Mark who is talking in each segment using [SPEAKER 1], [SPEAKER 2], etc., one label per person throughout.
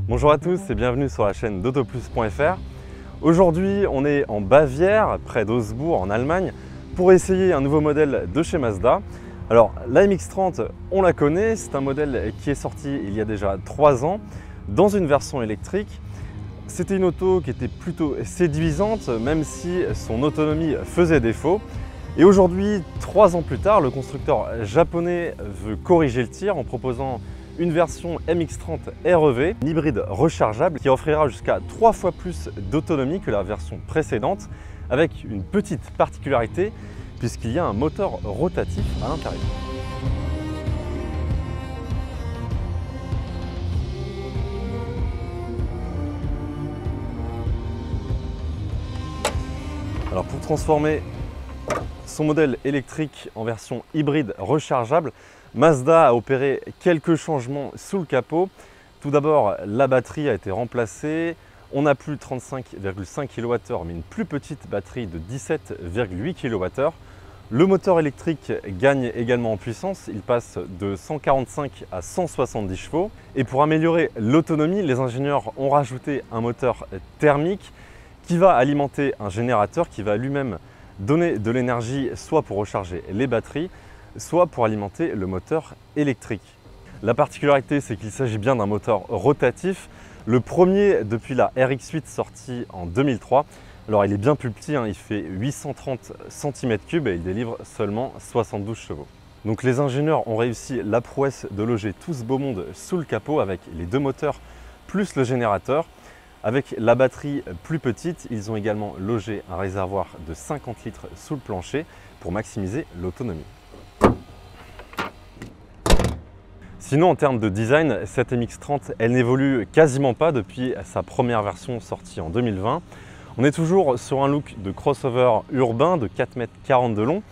[SPEAKER 1] Bonjour à tous et bienvenue sur la chaîne d'autoplus.fr. Aujourd'hui, on est en Bavière, près d'Augsbourg en Allemagne, pour essayer un nouveau modèle de chez Mazda. Alors, la MX-30, on la connaît, c'est un modèle qui est sorti il y a déjà 3 ans dans une version électrique. C'était une auto qui était plutôt séduisante, même si son autonomie faisait défaut. Et aujourd'hui, 3 ans plus tard, le constructeur japonais veut corriger le tir en proposant une version MX-30 REV, une hybride rechargeable qui offrira jusqu'à 3 fois plus d'autonomie que la version précédente, avec une petite particularité puisqu'il y a un moteur rotatif à l'intérieur. Alors pour transformer son modèle électrique en version hybride rechargeable, Mazda a opéré quelques changements sous le capot. Tout d'abord, la batterie a été remplacée. On n'a plus 35,5 kWh mais une plus petite batterie de 17,8 kWh. Le moteur électrique gagne également en puissance. Il passe de 145 à 170 chevaux. Et pour améliorer l'autonomie, les ingénieurs ont rajouté un moteur thermique qui va alimenter un générateur qui va lui-même donner de l'énergie soit pour recharger les batteries, soit pour alimenter le moteur électrique. La particularité, c'est qu'il s'agit bien d'un moteur rotatif, le premier depuis la RX-8 sortie en 2003. Alors il est bien plus petit, il fait 830 cm3 et il délivre seulement 72 chevaux. Donc les ingénieurs ont réussi la prouesse de loger tout ce beau monde sous le capot avec les 2 moteurs plus le générateur. Avec la batterie plus petite, ils ont également logé un réservoir de 50 litres sous le plancher pour maximiser l'autonomie. Sinon, en termes de design, cette MX-30, elle n'évolue quasiment pas depuis sa première version sortie en 2020. On est toujours sur un look de crossover urbain de 4,40 m de long,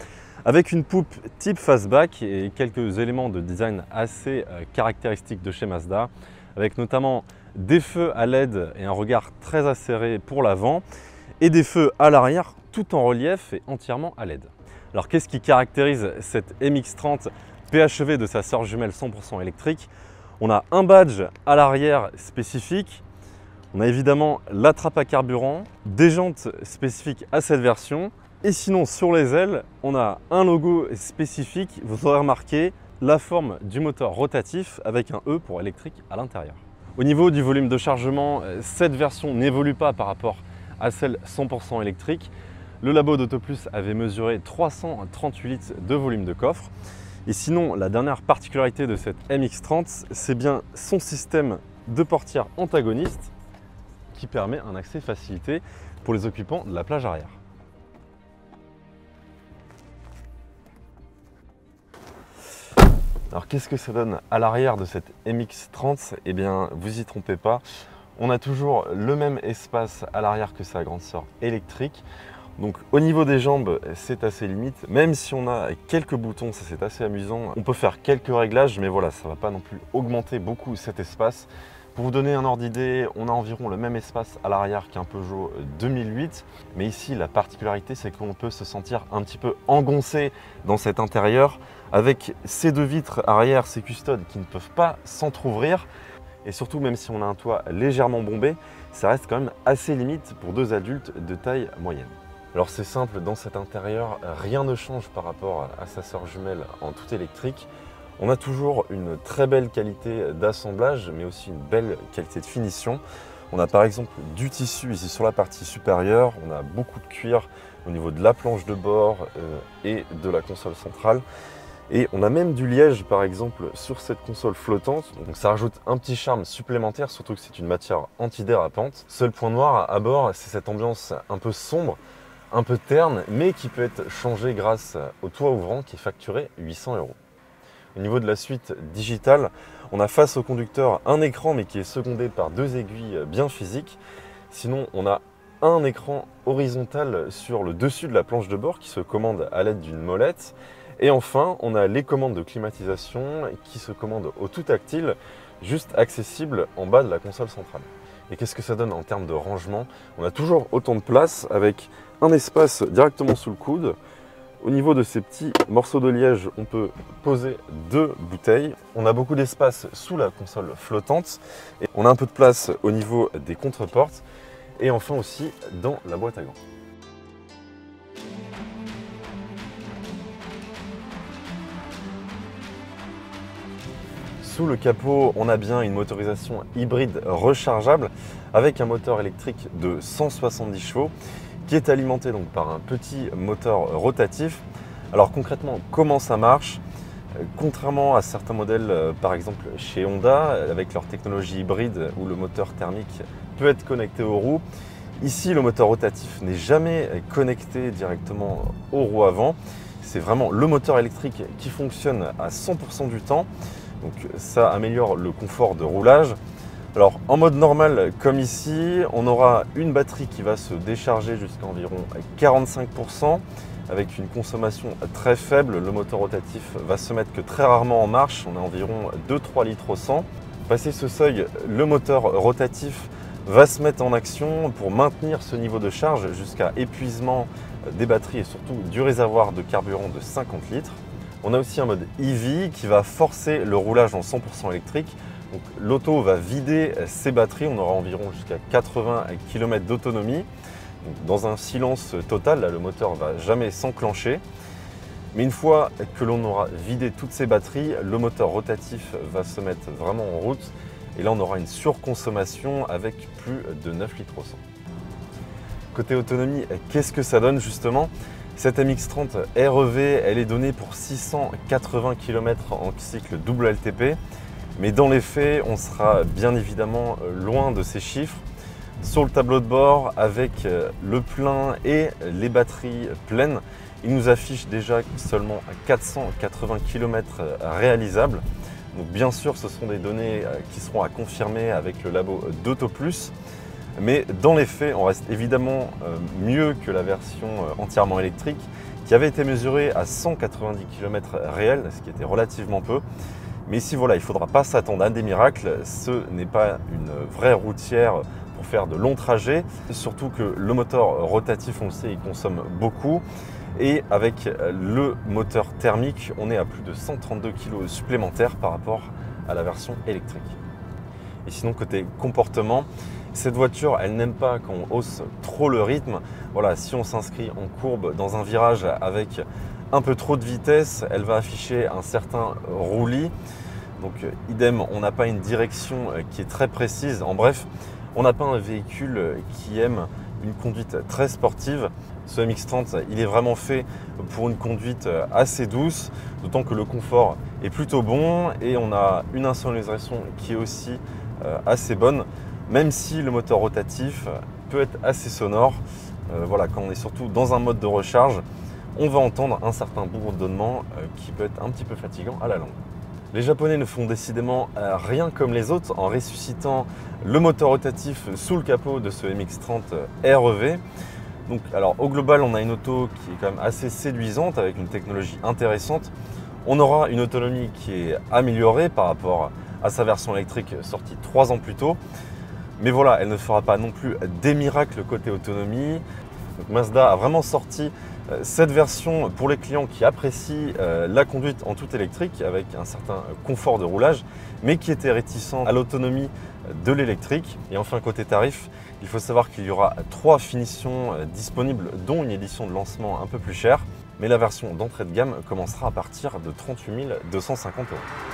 [SPEAKER 1] avec une poupe type fastback et quelques éléments de design assez caractéristiques de chez Mazda, avec notamment des feux à LED et un regard très acéré pour l'avant, et des feux à l'arrière tout en relief et entièrement à LED. Alors qu'est-ce qui caractérise cette MX-30 PHEV de sa sœur jumelle 100% électrique? On a un badge à l'arrière spécifique, on a évidemment la trappe à carburant, des jantes spécifiques à cette version, et sinon sur les ailes, on a un logo spécifique. Vous aurez remarqué la forme du moteur rotatif avec un E pour électrique à l'intérieur. Au niveau du volume de chargement, cette version n'évolue pas par rapport à celle 100% électrique. Le labo d'Autoplus avait mesuré 338 litres de volume de coffre. Et sinon, la dernière particularité de cette MX-30, c'est bien son système de portière antagoniste qui permet un accès facilité pour les occupants de la plage arrière. Alors qu'est-ce que ça donne à l'arrière de cette MX-30? Eh bien, vous y trompez pas, on a toujours le même espace à l'arrière que sa grande sœur électrique. Donc au niveau des jambes, c'est assez limite, même si on a quelques boutons, ça c'est assez amusant. On peut faire quelques réglages, mais voilà, ça ne va pas non plus augmenter beaucoup cet espace. Pour vous donner un ordre d'idée, on a environ le même espace à l'arrière qu'un Peugeot 2008. Mais ici, la particularité, c'est qu'on peut se sentir un petit peu engoncé dans cet intérieur avec ces 2 vitres arrière, ces custodes qui ne peuvent pas s'entrouvrir. Et surtout, même si on a un toit légèrement bombé, ça reste quand même assez limite pour 2 adultes de taille moyenne. Alors c'est simple, dans cet intérieur, rien ne change par rapport à sa sœur jumelle en tout électrique. On a toujours une très belle qualité d'assemblage, mais aussi une belle qualité de finition. On a par exemple du tissu ici sur la partie supérieure, on a beaucoup de cuir au niveau de la planche de bord et de la console centrale. Et on a même du liège par exemple sur cette console flottante, donc ça rajoute un petit charme supplémentaire, surtout que c'est une matière antidérapante. Seul point noir à bord, c'est cette ambiance un peu sombre, un peu terne, mais qui peut être changé grâce au toit ouvrant qui est facturé 800 €. Au niveau de la suite digitale, on a face au conducteur un écran mais qui est secondé par 2 aiguilles bien physiques. Sinon, on a un écran horizontal sur le dessus de la planche de bord qui se commande à l'aide d'une molette. Et enfin, on a les commandes de climatisation qui se commandent au tout tactile, juste accessibles en bas de la console centrale. Et qu'est-ce que ça donne en termes de rangement? On a toujours autant de place avec un espace directement sous le coude, Au niveau de ces petits morceaux de liège, on peut poser 2 bouteilles. On a beaucoup d'espace sous la console flottante. Et on a un peu de place au niveau des contreportes. Et enfin aussi dans la boîte à gants. Sous le capot, on a bien une motorisation hybride rechargeable avec un moteur électrique de 170 chevaux qui est alimenté donc par un petit moteur rotatif. Alors concrètement, comment ça marche? Contrairement à certains modèles, par exemple chez Honda, avec leur technologie hybride où le moteur thermique peut être connecté aux roues, ici le moteur rotatif n'est jamais connecté directement aux roues avant. C'est vraiment le moteur électrique qui fonctionne à 100% du temps. Donc ça améliore le confort de roulage. Alors en mode normal comme ici, on aura une batterie qui va se décharger jusqu'à environ 45% avec une consommation très faible. Le moteur rotatif va se mettre que très rarement en marche, on a environ 2-3 litres au 100. Passé ce seuil, le moteur rotatif va se mettre en action pour maintenir ce niveau de charge jusqu'à épuisement des batteries et surtout du réservoir de carburant de 50 litres. On a aussi un mode EV qui va forcer le roulage en 100% électrique. Donc l'auto va vider ses batteries, on aura environ jusqu'à 80 km d'autonomie. Dans un silence total, là, le moteur ne va jamais s'enclencher. Mais une fois que l'on aura vidé toutes ses batteries, le moteur rotatif va se mettre vraiment en route. Et là, on aura une surconsommation avec plus de 9 litres au 100. Côté autonomie, qu'est-ce que ça donne justement? Cette MX-30 REV, elle est donnée pour 680 km en cycle double LTP. Mais dans les faits, on sera bien évidemment loin de ces chiffres. Sur le tableau de bord, avec le plein et les batteries pleines, il nous affiche déjà seulement 480 km réalisables. Donc bien sûr, ce sont des données qui seront à confirmer avec le labo d'AutoPlus. Mais dans les faits, on reste évidemment mieux que la version entièrement électrique qui avait été mesurée à 190 km réels, ce qui était relativement peu. Mais ici, voilà, il ne faudra pas s'attendre à des miracles. Ce n'est pas une vraie routière pour faire de longs trajets. Surtout que le moteur rotatif, on le sait, il consomme beaucoup. Et avec le moteur thermique, on est à plus de 132 kg supplémentaires par rapport à la version électrique. Et sinon, côté comportement, cette voiture, elle n'aime pas quand on hausse trop le rythme. Voilà, si on s'inscrit en courbe dans un virage avec un peu trop de vitesse, elle va afficher un certain roulis. Donc idem, on n'a pas une direction qui est très précise. En bref, on n'a pas un véhicule qui aime une conduite très sportive. Ce MX-30, il est vraiment fait pour une conduite assez douce, d'autant que le confort est plutôt bon et on a une insonorisation qui est aussi assez bonne, même si le moteur rotatif peut être assez sonore. Voilà, quand on est surtout dans un mode de recharge, on va entendre un certain bourdonnement qui peut être un petit peu fatigant à la longue. Les Japonais ne font décidément rien comme les autres en ressuscitant le moteur rotatif sous le capot de ce MX-30 REV. Donc, alors, au global, on a une auto qui est quand même assez séduisante avec une technologie intéressante. On aura une autonomie qui est améliorée par rapport à sa version électrique sortie 3 ans plus tôt. Mais voilà, elle ne fera pas non plus des miracles côté autonomie. Donc, Mazda a vraiment sorti cette version pour les clients qui apprécient la conduite en tout électrique avec un certain confort de roulage, mais qui étaient réticents à l'autonomie de l'électrique. Et enfin, côté tarif, il faut savoir qu'il y aura 3 finitions disponibles, dont une édition de lancement un peu plus chère. Mais la version d'entrée de gamme commencera à partir de 38 250 €.